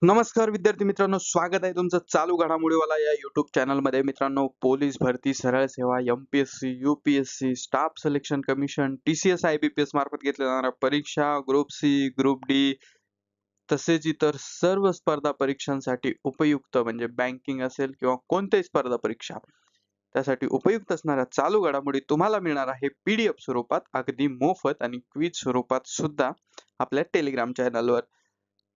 नमस्कार विद्यार्थी मित्रांनो, स्वागत आहे तुमचं चालू घडामोडीवाला या YouTube चॅनलमध्ये. मित्रांनो, पोलीस भरती, सरळ सेवा, MPSC, UPSC, staff Selection commission, TCS, IBPS मार्फत घेतल्या जाणाऱ्या परीक्षा, ग्रुप सी, ग्रुप डी तसेच इतर सर्व स्पर्धा परीक्षांसाठी उपयुक्त म्हणजे बँकिंग असेल किंवा कोणत्याही स्पर्धा परीक्षा त्यासाठी उपयुक्त असणाऱ्या चालू घडामोडी तुम्हाला मिळणार आहे PDF स्वरूपात, अगदी मोफत आणि क्विज स्वरूपात सुद्धा आपल्या टेलिग्राम चॅनलवर,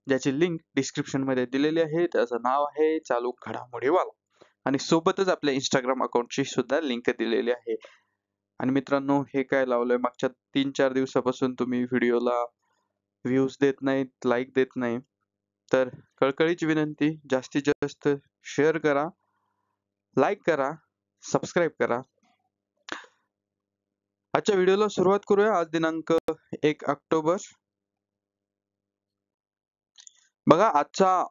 ज्याची लिंक डिस्क्रिप्शन मध्ये दिलेली आहे. त्याचं नाव आहे चालू घडामोडीवाला आणि सोबतच आपल्या इंस्टाग्राम अकाउंटची सुद्धा लिंक दिलेली आहे. आणि मित्रांनो, हे काय लावलंय, मागच्या 3-4 दिवसापासून तुम्ही व्हिडिओला व्ह्यूज देत नाहीत, लाईक देत नाही, तर कळकळीची विनंती, जास्तीत जास्त शेअर करा, लाईक करा, सबस्क्राईब करा. आजच्या व्हिडिओला सुरुवात करूया. आज दिनांक 1 ऑक्टोबर. बघा, आजचा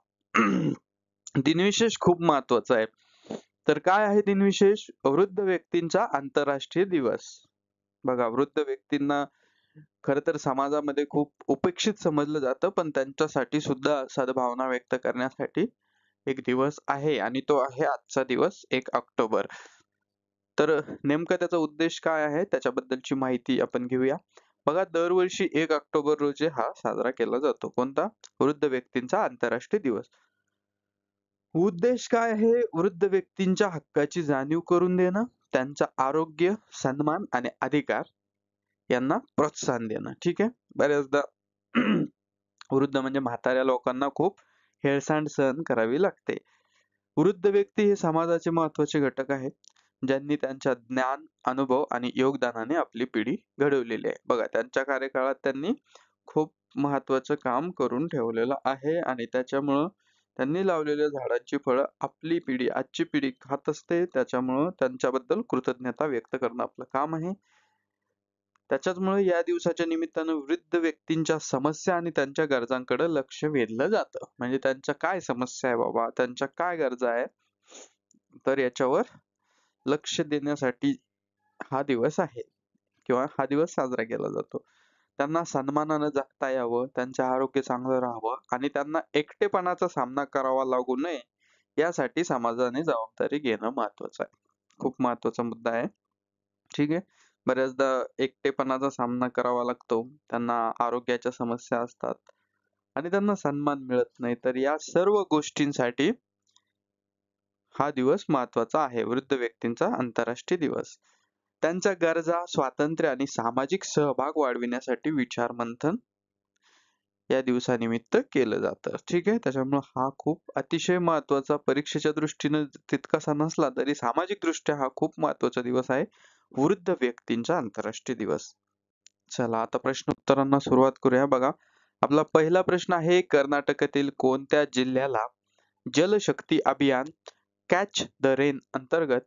दिनविशेष खूप महत्वाचा आहे. तर काय आहे दिनविशेष? वृद्ध व्यक्तींचा आंतरराष्ट्रीय दिवस. बघा, वृद्ध व्यक्तींना खर तर समाजामध्ये खूप उपेक्षित समजलं जातं, पण त्यांच्यासाठी सुद्धा सद्भावना व्यक्त करण्यासाठी एक दिवस आहे आणि तो आहे आजचा दिवस 1 ऑक्टोबर. तर नेमका त्याचा उद्देश काय आहे त्याच्याबद्दलची माहिती आपण घेऊया. बघा, दरवर्षी 1 ऑक्टोबर रोजी हा साजरा केला जातो. कोणता? वृद्ध व्यक्तींचा आंतरराष्ट्रीय दिवस. उद्देश काय आहे? वृद्ध व्यक्तींच्या हक्काची जाणीव करून देणं, त्यांचं आरोग्य, सन्मान आणि अधिकार यांना प्रोत्साहन देणं. ठीक आहे. बऱ्याचदा वृद्ध म्हणजे म्हाताऱ्या लोकांना खूप हेळसांड सहन करावी लागते. वृद्ध व्यक्ती हे समाजाचे महत्वाचे घटक आहेत, ज्यांनी त्यांच्या ज्ञान, अनुभव आणि योगदानाने आपली पिढी घडवलेली आहे. बघा, त्यांच्या कार्यकाळात त्यांनी खूप महत्वाचं काम करून ठेवलेलं आहे आणि त्याच्यामुळं त्यांनी लावलेल्या झाडांची फळं आपली पिढी, आजची पिढी खात असते. त्याच्यामुळं त्यांच्याबद्दल कृतज्ञता व्यक्त करणं आपलं काम आहे. त्याच्याचमुळे या दिवसाच्या निमित्तानं वृद्ध व्यक्तींच्या समस्या आणि त्यांच्या गरजांकडे लक्ष वेधलं जातं. म्हणजे त्यांच्या काय समस्या आहे बाबा, त्यांच्या काय गरजा आहे, तर याच्यावर लक्ष देण्यासाठी हा दिवस आहे किंवा हा दिवस साजरा केला जातो. त्यांना सन्मानानं जगता यावं, त्यांचं आरोग्य चांगलं राहावं आणि त्यांना एकटेपणाचा सामना करावा लागू नये, यासाठी समाजाने जबाबदारी घेणं महत्वाचं आहे. खूप महत्वाचा मुद्दा आहे. ठीक आहे. बऱ्याचदा एकटेपणाचा सामना करावा लागतो, त्यांना आरोग्याच्या समस्या असतात आणि त्यांना सन्मान मिळत नाही. तर या सर्व गोष्टींसाठी हा दिवस महत्वाचा आहे, वृद्ध व्यक्तींचा आंतरराष्ट्रीय दिवस. त्यांच्या गरजा, स्वातंत्र्य आणि सामाजिक सहभाग वाढविण्यासाठी विचार मंथन या दिवसानिमित्त केलं जातं. ठीक आहे. त्याच्यामुळे हा खूप अतिशय महत्वाचा, परीक्षेच्या दृष्टीने तितकासा नसला तरी सामाजिक दृष्ट्या हा खूप महत्वाचा दिवस आहे, वृद्ध व्यक्तींचा आंतरराष्ट्रीय दिवस. चला, आता प्रश्न उत्तरांना सुरुवात करूया. बघा, आपला पहिला प्रश्न आहे, कर्नाटकातील कोणत्या जिल्ह्याला जलशक्ती अभियान कॅच द रेन अंतर्गत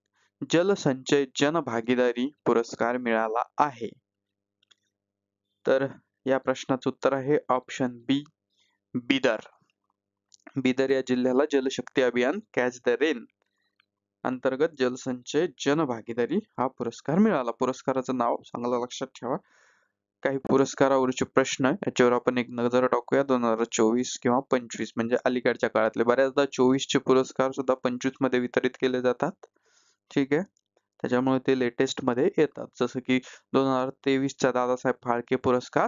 जलसंचय जनभागीदारी पुरस्कार मिळाला आहे? तर या प्रश्नाचं उत्तर आहे ऑप्शन बी, बिदर. बिदर या जिल्ह्याला जलशक्ती अभियान कॅच द रेन अंतर्गत जलसंचय जनभागीदारी हा पुरस्कार मिळाला. पुरस्काराचं नाव चांगलं लक्षात ठेवा. काही पुरस्कारावरचे प्रश्न याच्यावर आपण एक नजर टाकूया. 2024 किंवा 25 म्हणजे अलीकडच्या काळातले. बऱ्याचदा 24 चे पुरस्कार सुद्धा 25 मध्ये वितरित केले जातात. ठीक आहे. त्याच्यामुळे ते लेटेस्ट मध्ये येतात. जसं की 2023 चा दादासाहेब फाळके पुरस्कार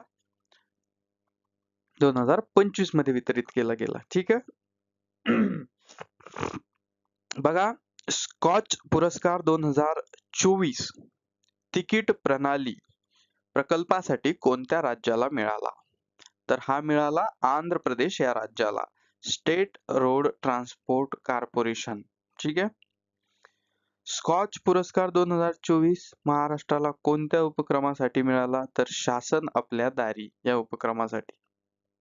2025 मध्ये वितरित केला गेला. ठीक आहे. बघा, स्कॉच पुरस्कार 2024 तिकीट प्रणाली प्रकल्पासाठी कोणत्या राज्याला मिळाला? तर हा मिळाला आंध्र प्रदेश या राज्याला. State road transport corporation. ठीक आहे. स्कॉच पुरस्कार 2024 महाराष्ट्राला कोणत्या उपक्रमासाठी मिळाला? तर शासन आपल्या दारी या उपक्रमासाठी.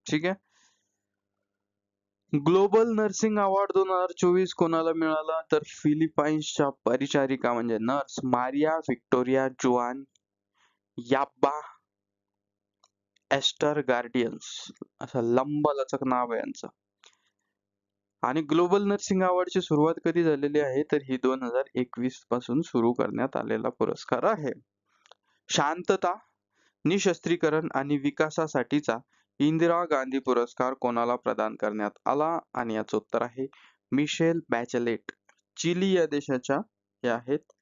ठीक आहे. ग्लोबल नर्सिंग अवॉर्ड 2024 कोणाला मिळाला? तर फिलिपाईन्सच्या परिचारिका म्हणजे नर्स मारिया व्हिक्टोरिया जुआन याब्बा एस्टर गार्डियन्स, असं लंबलचक नाव आहे यांचं. आणि ग्लोबल नर्सिंग अवॉर्डची सुरुवात कधी झालेली आहे? तर ही 2021 पासून सुरू करण्यात आलेला पुरस्कार आहे. शांतता, निशस्त्रीकरण आणि विकासासाठीचा इंदिरा गांधी पुरस्कार कोणाला प्रदान करण्यात आला? आणि याचं उत्तर आहे मिशेल बॅचलेट. चिली या देशाच्या हे आहेत.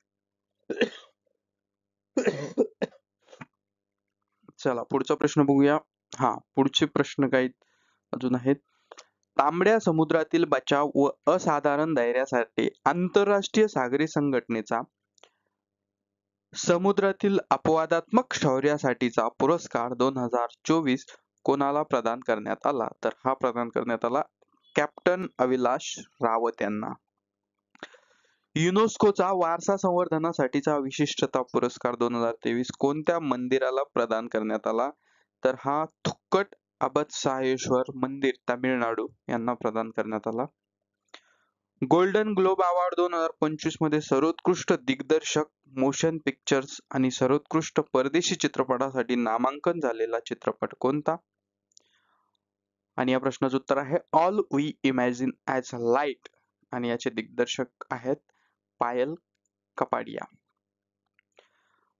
चला पुढचा प्रश्न बघूया. पुढचे प्रश्न काही अजून आहेत. तांबड्या समुद्रातील बचाव व असाधारण धैर्यासाठी आंतरराष्ट्रीय सागरी संघटनेचा समुद्रातील अपवादात्मक शौर्यासाठीचा पुरस्कार 2024 कोणाला प्रदान करण्यात आला? तर हा प्रदान करण्यात आला कॅप्टन अविनाश रावत यांना. युनेस्कोचा वारसा संवर्धनासाठीचा विशिष्टता पुरस्कार 2023 कोणत्या मंदिराला प्रदान करण्यात आला? तर हा थुक्कट अबत्सायेश्वर मंदिर तामिळनाडू यांना प्रदान करण्यात आला. गोल्डन ग्लोब अवॉर्ड 2025 मध्ये सर्वोत्कृष्ट दिग्दर्शक, मोशन पिक्चर्स आणि सर्वोत्कृष्ट परदेशी चित्रपटासाठी नामांकन झालेला चित्रपट कोणता? आणि या प्रश्नाचं उत्तर आहे all we imagine as light आणि याचे दिग्दर्शक आहेत पायल कपाडिया.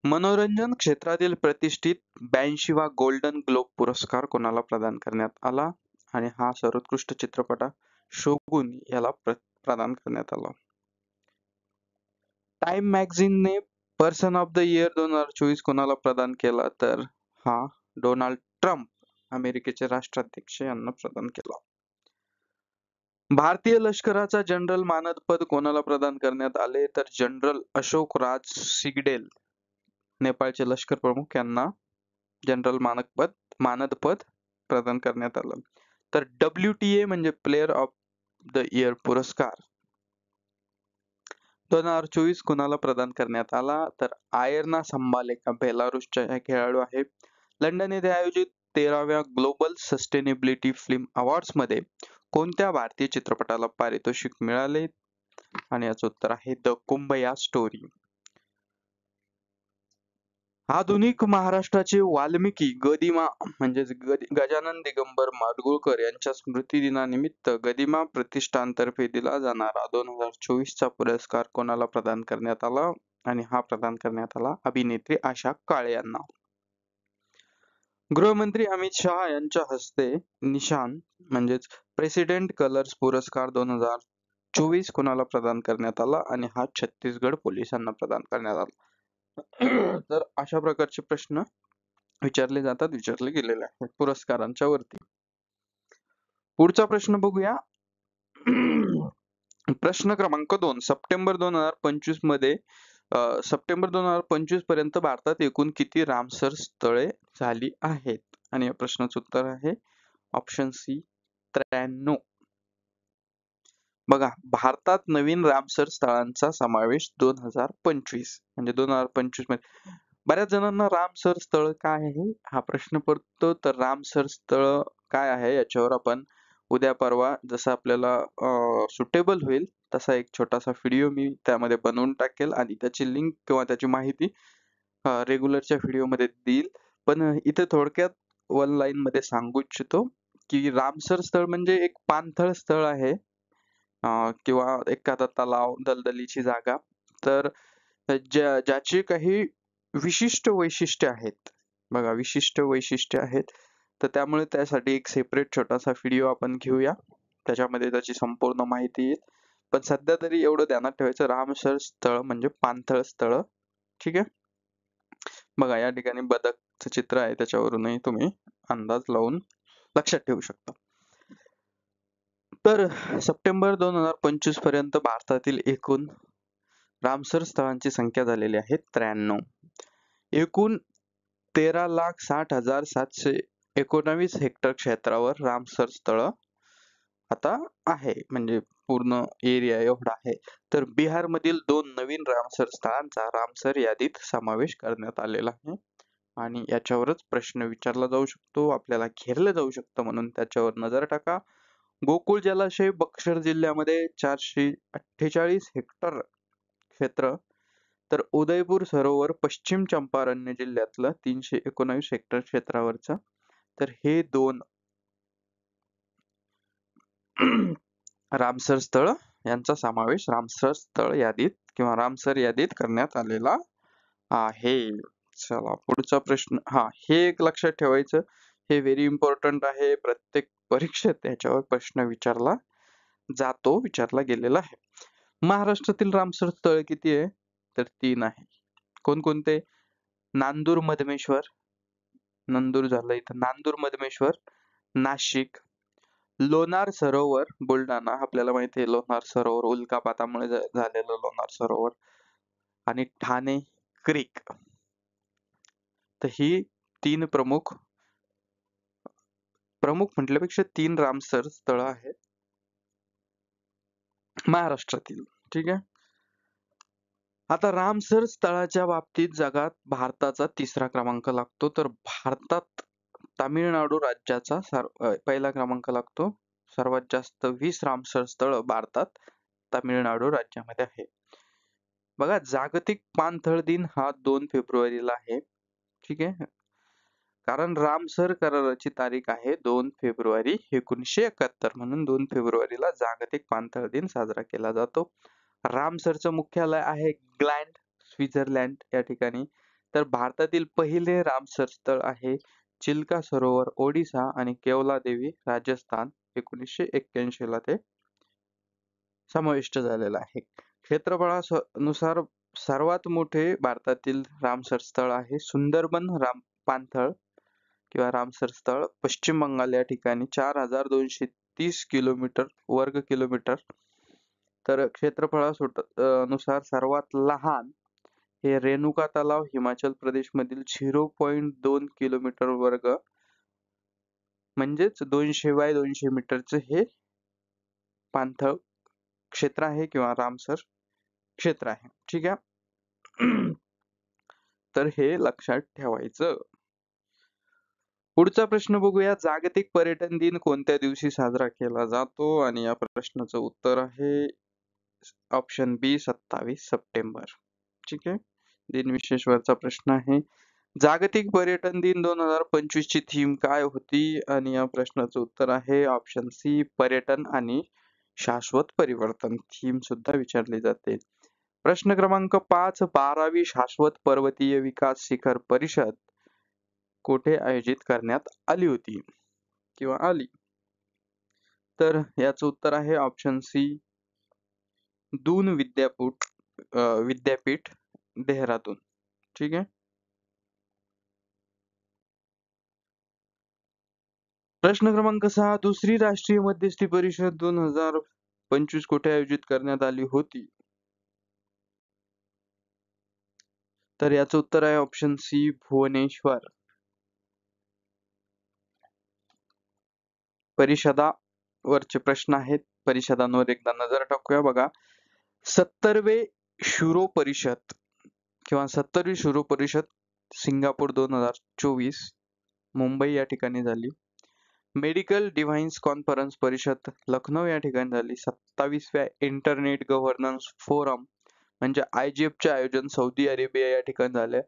मनोरंजन क्षेत्रातील प्रतिष्ठित 82वा गोल्डन ग्लोब पुरस्कार कोणाला प्रदान करण्यात आला? आणि हा सर्वोत्कृष्ट चित्रपट शोगुन याला प्रदान करण्यात आला. टाइम मॅगझिनने पर्सन ऑफ द इयर 2024 कोणाला प्रदान केला? तर हा डोनाल्ड ट्रम्प अमेरिकेचे राष्ट्राध्यक्ष यांना प्रदान केला. भारतीय लष्कराचा जनरल मानद कोणाला प्रदान करण्यात आले? तर जनरल अशोक राज सिगडेल नेपाळचे लष्कर प्रमुख यांना जनरल मानद पद प्रदान करण्यात आलं. तर WTA म्हणजे प्लेयर ऑफ द इयर पुरस्कार 2024 कुणाला प्रदान करण्यात आला? तर आयर्ना संबालेका बेलारुसच्या या खेळाडू आहे. लंडन येथे आयोजित 13व्या ग्लोबल सस्टेनेबिलिटी फिल्म अवॉर्ड्स मध्ये कोणत्या भारतीय चित्रपटाला पारितोषिक मिळाले? आणि याचं उत्तर आहे द कुंभया स्टोरी. आधुनिक महाराष्ट्राचे वाल्मिकी गदिमा म्हणजेच गजानन दिगंबर माडगुळकर यांच्या स्मृती दिनानिमित्त गदिमा प्रतिष्ठानतर्फे दिला जाणारा 2024 चा पुरस्कार कोणाला प्रदान करण्यात आला? आणि हा प्रदान करण्यात आला अभिनेत्री आशा काळे यांना. गृहमंत्री अमित शहा यांच्या हस्ते निशान म्हणजेच प्रेसिडेंट कलर्स पुरस्कार 2024 कोणाला प्रदान करण्यात आला? आणि हा छत्तीसगड पोलिसांना प्रदान करण्यात आला. तर अशा प्रकारचे प्रश्न विचारले गेलेले आहेत पुरस्कारांच्या वरती. पुढचा प्रश्न बघूया. प्रश्न क्रमांक 2. सप्टेंबर 2025 पर्यंत भारतात एकूण किती रामसर स्थळे झाली आहेत? आणि या प्रश्नाचं उत्तर आहे ऑप्शन सी 93. बघा, भारतात नवीन रामसर स्थळांचा समावेश 2025 म्हणजे 2025 मध्ये. बऱ्याच जणांना रामसर स्थळ काय आहे हा प्रश्न पडतो. तर रामसर स्थळ काय आहे याच्यावर आपण उद्या परवा जसं आपल्याला सुटेबल होईल तसा एक छोटासा व्हिडिओ मी त्यामध्ये बनवून टाकेल आणि त्याची लिंक किंवा त्याची माहिती रेग्युलरच्या व्हिडिओ मध्ये देईल. पण इथे थोडक्यात वन लाईन मध्ये सांगू इच्छितो की रामसर स्थळ म्हणजे एक पाणथळ स्थळ आहे किंवा एखादा तलाव, दलदलीची जागा. तर ज्याची काही विशिष्ट वैशिष्ट्य आहेत. बघा, विशिष्ट वैशिष्ट्य आहेत. तर त्यामुळे त्यासाठी एक सेपरेट छोटासा व्हिडिओ आपण घेऊया. त्याच्यामध्ये त्याची संपूर्ण माहिती येईल. पण सध्या तरी एवढं ध्यानात ठेवायचं, रामसर स्थळ म्हणजे पाणथळ स्थळ. ठीक आहे. बघा, या ठिकाणी बदकचं चित्र आहे, त्याच्यावरूनही तुम्ही अंदाज लावून लक्षात ठेवू शकता. तर सप्टेंबर 2025 पर्यंत भारतातील एकूण रामसर स्थळांची संख्या झालेली आहे 93. एकूण 13,60,719 हेक्टर क्षेत्रावर रामसर स्थळ आता आहे, म्हणजे पूर्ण एरिया एवढा आहे. तर बिहार मधील 2 नवीन रामसर स्थळांचा रामसर यादीत समावेश करण्यात आलेला आहे. आणि याच्यावरच प्रश्न विचारला जाऊ शकतो, आपल्याला घेरलं जाऊ शकतं, म्हणून त्याच्यावर नजर टाका. गोकुळ जलाशय बक्सर जिल्ह्यामध्ये 448 हेक्टर क्षेत्र, तर उदयपूर सरोवर पश्चिम चंपारण जिल्ह्यातलं 319 हेक्टर क्षेत्रावरचं. तर हे 2 रामसर स्थळ यांचा समावेश रामसर स्थळ यादीत किंवा रामसर यादीत करण्यात आलेला आहे. चला पुढचा प्रश्न. हे एक लक्षात ठेवायचं, हे व्हेरी इम्पॉर्टंट आहे. प्रत्येक परीक्षेत त्याच्यावर प्रश्न विचारला गेलेला आहे. महाराष्ट्रातील रामसर स्थळ किती आहे? तर 3 आहे. कोणकोणते? नांदूर मधमेश्वर, नंदूर झालं इथं, नांदूर मधमेश्वर, नाशिक, लोणार सरोवर बुलढाणा, आपल्याला माहिती आहे लोणार सरोवर उल्कापातामुळे झालेलं लोणार सरोवर, आणि ठाणे क्रीक. तर ही 3 प्रमुख म्हटल्यापेक्षा 3 रामसर स्थळ आहेत महाराष्ट्रातील. ठीक आहे. आता रामसर स्थळाच्या बाबतीत जगात भारताचा 3रा क्रमांक लागतो. तर भारतात तामिळनाडू राज्याचा पहिला क्रमांक लागतो. सर्वात जास्त 20 रामसर स्थळ भारतात तामिळनाडू राज्यामध्ये आहे. बघा, जागतिक पाणथळ दिन हा 2 फेब्रुवारीला आहे. ठीक आहे. कारण रामसर कराराची तारीख आहे 2 फेब्रुवारी 1971, म्हणून 2 फेब्रुवारीला जागतिक पाणथळ दिन साजरा केला जातो. रामसरचं मुख्यालय आहे ग्लँड, स्वित्झर्लंड या ठिकाणी. तर भारतातील पहिले रामसर स्थळ आहे चिल्का सरोवर, ओडिसा, आणि केवला देवी, राजस्थान. 1981 ला ते समाविष्ट झालेलं आहे. क्षेत्रफळानुसार सर्वात मोठे भारतातील रामसर स्थळ आहे सुंदरबन पाणथळ किंवा रामसर स्थळ, पश्चिम बंगाल या ठिकाणी. 4230 वर्ग किलोमीटर. तर क्षेत्रफळानुसार सर्वात लहान हे रेणुका तलाव, हिमाचल प्रदेश मधील 0.2 किलोमीटर वर्ग, म्हणजेच 200 बाय 200 मीटरचे हे पाणथळ क्षेत्र आहे किंवा रामसर क्षेत्र आहे. ठीक आहे. तर हे लक्षात ठेवायचं. पुढचा प्रश्न बघूया. जागतिक पर्यटन दिन कोणत्या दिवशी साजरा केला जातो? आणि या प्रश्नाचं उत्तर आहे ऑप्शन बी, 27 सप्टेंबर. ठीक आहे. दिनविशेष वरचा प्रश्न आहे. जागतिक पर्यटन दिन 2025 ची थीम काय होती? आणि या प्रश्नाचं उत्तर आहे ऑप्शन सी, पर्यटन आणि शाश्वत परिवर्तन. थीम सुद्धा विचारली जाते. प्रश्न क्रमांक 5, 12वी शाश्वत पर्वतीय विकास शिखर परिषद कोठे आयोजित करण्यात आली होती किंवा आली? तर याचं उत्तर आहे ऑप्शन सी, दून विद्यापीठ देहरादून. ठीक आहे. प्रश्न क्रमांक 6, दुसरी राष्ट्रीय मध्यस्थी परिषद 2025 कोठे आयोजित करण्यात आली होती? तर याचं उत्तर आहे ऑप्शन सी, भुवनेश्वर. परिषदावरचे प्रश्न आहेत. परिषदांवर एकदा नजर टाकूया. बघा, 70वे शुरो परिषद किंवा 70वी शुरो परिषद सिंगापूर 2024 मुंबई या ठिकाणी झाली. मेडिकल डिव्हाइस कॉन्फरन्स परिषद लखनौ या ठिकाणी झाली. 27व्या इंटरनेट गव्हर्नन्स फोरम म्हणजे IGF चे आयोजन सौदी अरेबिया या ठिकाणी झाले.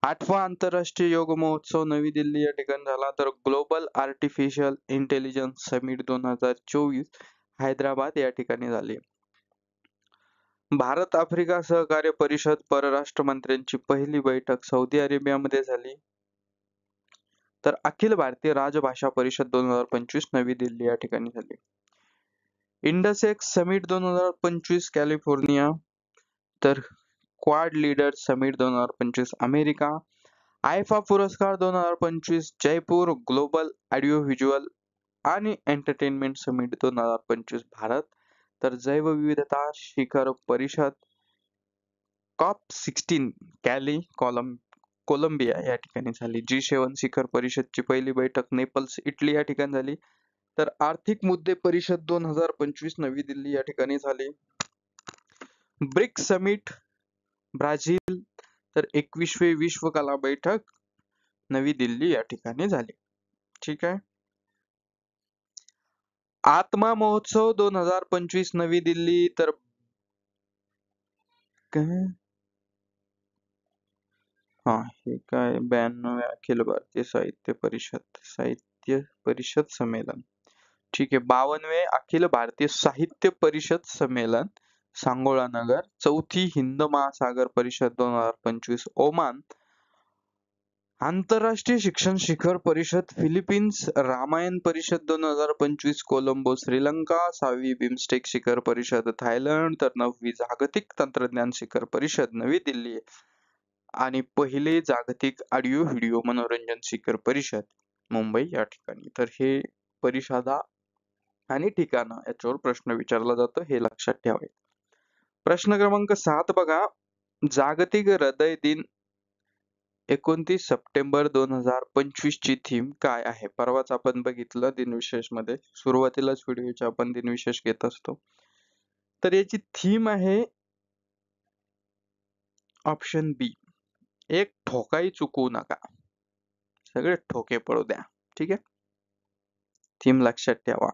8वा आंतरराष्ट्रीय योग महोत्सव नवी दिल्ली या ठिकाणी झाला. तर global artificial intelligence summit 2024 Hyderabad या ठिकाणी झाली. भारत आफ्रिका सहकार्य परिषद परराष्ट्र मंत्र्यांची पहिली बैठक सौदी अरेबियामध्ये झाली. तर अखिल भारतीय राजभाषा परिषद 2025 नवी दिल्ली या ठिकाणी झाली. इंडसेक्स समिट 2025 कॅलिफोर्निया. तर quad leaders summit 2025 America. IIFA पुरस्कार 2025 जयपूर. ग्लोबल ऑडिओ व्हिज्युअल आणि एंटरटेनमेंट समिट 2025 भारत. तर जैवविविधता शिखर परिषद COP16 कॅली कोलंबिया या ठिकाणी झाली. G7 शिखर परिषदची पहिली बैठक नेपल्स इटली या ठिकाणी झाली. तर आर्थिक मुद्दे परिषद 2025 नवी दिल्ली या ठिकाणी झाली. BRICS summit Brazil. तर 21वी विश्व कला बैठक नवी दिल्ली या ठिकाणी झाली. ठीक आहे. आत्मा महोत्सव 2025 नवी दिल्ली. तर हे काय 92व्या अखिल भारतीय साहित्य परिषद संमेलन. ठीक आहे. 52वे अखिल भारतीय साहित्य परिषद संमेलन सांगोळा नगर. 4थी हिंद महासागर परिषद 2025 ओमान. आंतरराष्ट्रीय शिक्षण शिखर परिषद फिलिपिन्स, रामायण परिषद 2025 कोलंबो श्रीलंका, 6वी बिमस्टेक शिखर परिषद थायलंड, तर 9वी जागतिक तंत्रज्ञान शिखर परिषद नवी दिल्ली आणि पहिले जागतिक ऑडिओ व्हिडिओ मनोरंजन शिखर परिषद मुंबई या ठिकाणी. तर हे परिषदा आणि ठिकाणं याच्यावर प्रश्न विचारला जातो, हे लक्षात ठेवायचं. प्रश्न क्रमांक 7 बघा, जागतिक हृदय दिन 29 सप्टेंबर 2025 ची थीम काय आहे? परवाच आपण बघितलं दिनविशेष मध्ये, सुरुवातीलाच व्हिडिओचे आपण दिनविशेष घेत असतो. तर याची थीम आहे ऑप्शन बी, एक ठोकाही चुकवू नका, सगळे ठोके पडू द्या. ठीक आहे, थीम लक्षात ठेवा.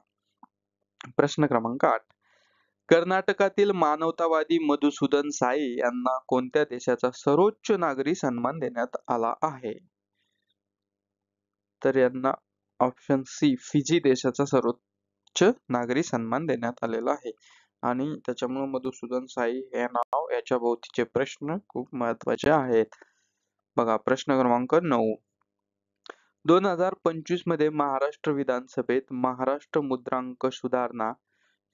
प्रश्न क्रमांक 8, कर्नाटकातील मानवतावादी मधुसूदन साई यांना कोणत्या देशाचा सर्वोच्च नागरी सन्मान देण्यात आला आहे? तर यांना ऑप्शन सी, फिजी देशाचा सर्वोच्च नागरी सन्मान देण्यात आलेला आहे. आणि त्याच्यामुळे मधुसूदन साई हे नाव, याच्या भोवतीचे प्रश्न खूप महत्वाचे आहेत. बघा प्रश्न क्रमांक 9, 2025 मध्ये महाराष्ट्र विधानसभेत महाराष्ट्र मुद्रांक सुधारणा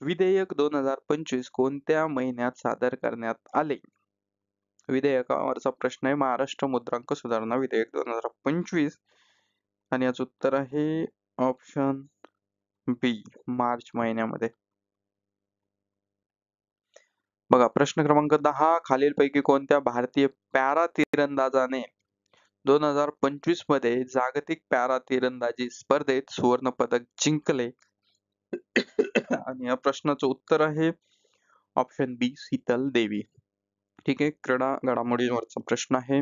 विधेयक 2025 कोणत्या महिन्यात सादर करण्यात आले? विधेयकावरचा प्रश्न आहे, महाराष्ट्र मुद्रांक सुधारणा विधेयक 2025, आणि याचं उत्तर आहे ऑप्शन बी, मार्च महिन्यामध्ये. बघा प्रश्न क्रमांक 10, खालीलपैकी कोणत्या भारतीय पॅरा तिरंदाजाने 2025 मध्ये जागतिक पॅरा तिरंदाजी स्पर्धेत सुवर्ण पदक जिंकले? आणि या प्रश्नाचं उत्तर आहे ऑप्शन बी, शीतल देवी. ठीक आहे, क्रीडा घडामोडींवरचा प्रश्न आहे.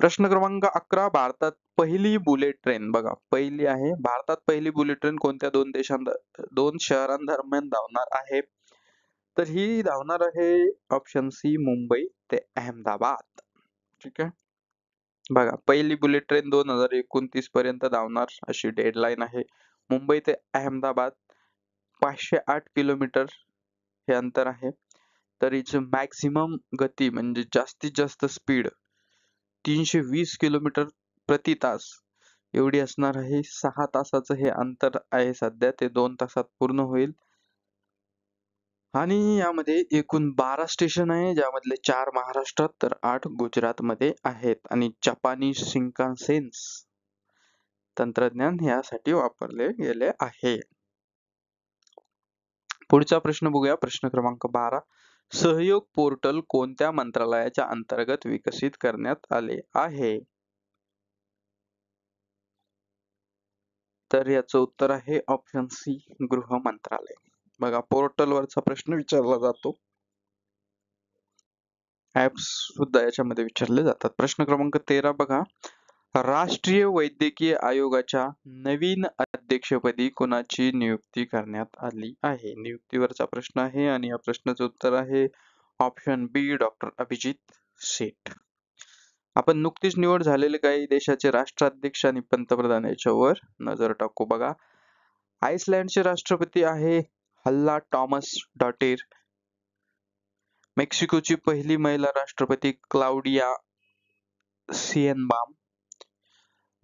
प्रश्न क्रमांक 11, भारतात पहिली बुलेट ट्रेन, बघा पहिली आहे, भारतात पहिली बुलेट ट्रेन कोणत्या दोन शहरांदरम्यान धावणार आहे? तर ही धावणार आहे ऑप्शन सी, मुंबई ते अहमदाबाद. ठीक आहे, बघा पहिली बुलेट ट्रेन 2029 पर्यंत धावणार अशी डेडलाईन आहे. मुंबई ते अहमदाबाद 508 किलोमीटर हे अंतर आहे. तर हिची मॅक्झिमम गती म्हणजे जास्तीत जास्त स्पीड 320 किलोमीटर प्रति तास एवढी असणार आहे. 6 तासाचं हे अंतर आहे सध्या, ते 2 तासात पूर्ण होईल. आणि यामध्ये एकूण 12 स्टेशन आहे, ज्यामधले 4 महाराष्ट्रात तर 8 गुजरातमध्ये आहेत. आणि जपानी शिंकानसेन तंत्रज्ञान यासाठी वापरले गेले आहे. पुढचा प्रश्न बघूया, प्रश्न क्रमांक 12, सहयोग पोर्टल कोणत्या मंत्रालयाच्या अंतर्गत विकसित करण्यात आले आहे? तर याचं उत्तर आहे ऑप्शन सी, गृह मंत्रालय. बघा पोर्टलवरचा प्रश्न विचारला जातो, ऍप्स सुद्धा याच्यामध्ये विचारले जातात. प्रश्न क्रमांक 13 बघा, राष्ट्रीय वैद्यकीय आयोगाच्या नवीन अध्यक्षपदी कोणाची नियुक्ती करण्यात आली आहे? नियुक्तीवरचा प्रश्न आहे आणि या प्रश्नाचं उत्तर आहे ऑप्शन बी, डॉक्टर अभिजित सेठ. आपण नुकतीच निवड झालेले काही देशाचे राष्ट्राध्यक्ष आणि पंतप्रधान याच्यावर नजर टाकू. बघा आइसलँडचे राष्ट्रपती आहे हल्ला टॉमस डॉटेर. मेक्सिकोची पहिली महिला राष्ट्रपती क्लाउडिया सिएनबाम.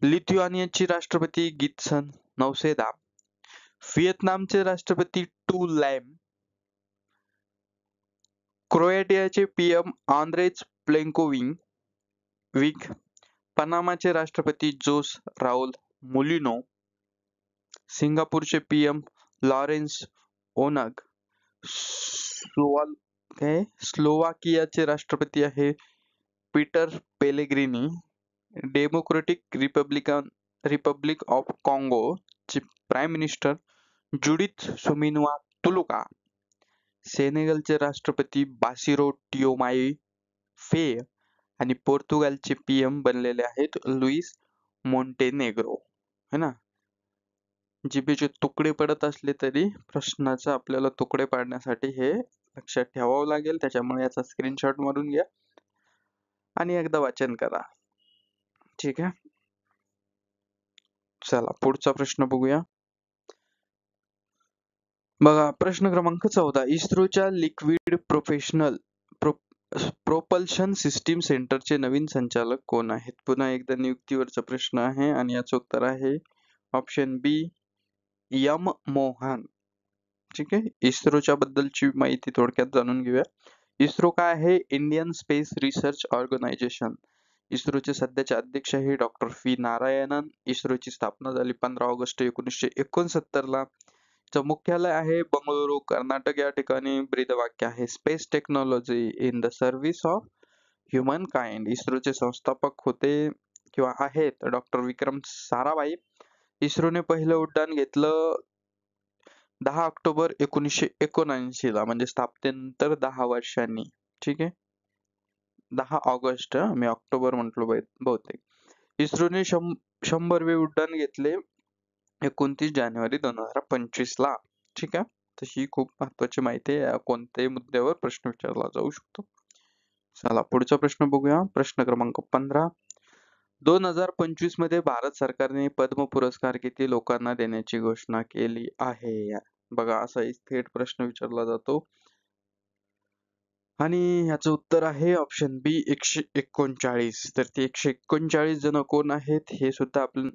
लिथुआनियाची राष्ट्रपती गित्सन नौसेदा. व्हिएतनामचे राष्ट्रपती टू लॅम. क्रोएटियाचे पीएम आंद्रेज प्लेन्कोविक. पनामाचे राष्ट्रपती जोस राउल मुलिनो. सिंगापूरचे पीएम लॉरेन्स ओनग. स्लोवाकियाचे राष्ट्रपती आहे Peter Pellegrini. Democratic Republic of Congo चे prime minister Judith Suminwa Tuluka. सेनेगलचे राष्ट्रपती बासिरो टियोमाई फे. आणि पोर्तुगालचे पीएम बनलेले आहेत लुईस मोंटेनेग्रो. है ना, जिभेचे तुकडे पडत असले तरी प्रश्नाचे आपल्याला तुकडे पाडण्यासाठी हे लक्षात ठेवावं लागेल, त्याच्यामुळे याचा स्क्रीनशॉट मारून घ्या आणि एकदा वाचन करा. ठीक आहे, चला पुढचा प्रश्न बघूया. बघा प्रश्न क्रमांक 14, इस्रोच्या लिक्विड प्रोपल्शन सिस्टीम सेंटरचे नवीन संचालक कोण आहेत? पुन्हा एकदा नियुक्तीवरचा प्रश्न आहे आणि याचं उत्तर आहे ऑप्शन बी एम मोहन. ठीक आहे. इस्रोच्या बद्दलची माहिती थोडक्यात जाणून घेऊया. इस्रो काय आहे? Indian Space Research Organisation. इस्रोचे सध्याचे अध्यक्ष आहे डॉक्टर व्ही नारायणन. इस्रोची स्थापना झाली 15 ऑगस्ट 1969 ला. चं मुख्यालय आहे बंगळुरू, कर्नाटक या ठिकाणी. ब्रीदवाक्य आहे space technology in the service of human kind. इस्रोचे संस्थापक होते किंवा आहेत डॉक्टर विक्रम साराभाई. इस्रोने पहिलं उड्डाण घेतलं 10 ऑक्टोबर 1979 ला, म्हणजे स्थापनेनंतर 10 वर्षांनी. ठीक आहे. 10 ऑगस्ट, मी ऑक्टोबर म्हटलो बहुतेक. इस्रोने 100वे उड्डाण घेतले 29 जानेवारी 2025 ला. ठीक आहे. तशी खूप महत्वाची माहिती आहे. कोणत्याही मुद्द्यावर प्रश्न विचारला जाऊ शकतो. चला पुढचा प्रश्न बघूया. प्रश्न क्रमांक 15. 2025 मध्ये भारत सरकारने पद्म पुरस्कार किती लोकांना देण्याची घोषणा केली आहे? बघा, असा थेट प्रश्न विचारला जातो आणि ह्याचं उत्तर आहे ऑप्शन बी 139. तर ते 139 जण कोण आहेत हे सुद्धा आपण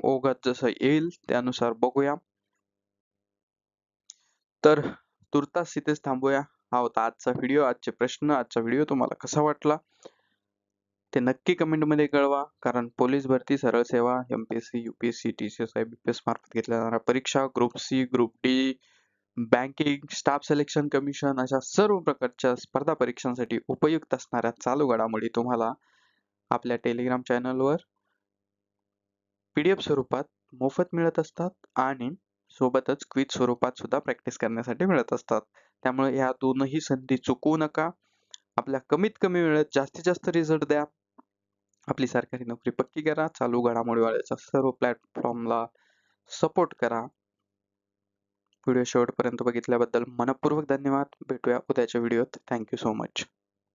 ओघात जसं येईल त्यानुसार बघूया. तर तुर्तास इथेच थांबूया. हा होता आजचा व्हिडिओ, आजचे प्रश्न. आजचा व्हिडिओ तुम्हाला कसा वाटला ते नक्की कमेंट मध्ये कळवा. कारण पोलीस भरती, सरळ सेवा, एमपीएससी, यूपीएससी, टीसीएस, आयबीपीएस मार्फत घेतल्या जाणाऱ्या परीक्षा, group C, group D, banking, Staff Selection Commission अशा सर्व प्रकारच्या स्पर्धा परीक्षांसाठी उपयुक्त असणाऱ्या चालू घडामोडी तुम्हाला आपल्या टेलिग्राम चॅनलवर पीडीएफ स्वरूपात मोफत मिळत असतात आणि सोबतच क्विज स्वरूपात सुद्धा प्रॅक्टिस करण्यासाठी मिळत असतात. त्यामुळे या दोनही संधी चुकवू नका. आपल्या कमीत कमी वेळेत जास्तीत जास्त रिझल्ट द्या. आपली सरकारी नोकरी पक्की करा. चालू घडामोडीवाल्याच्या सर्व प्लॅटफॉर्मला सपोर्ट करा. व्हिडिओ शेवटपर्यंत बघितल्याबद्दल मनपूर्वक धन्यवाद. भेटूया उद्याच्या व्हिडिओत. Thank you so much.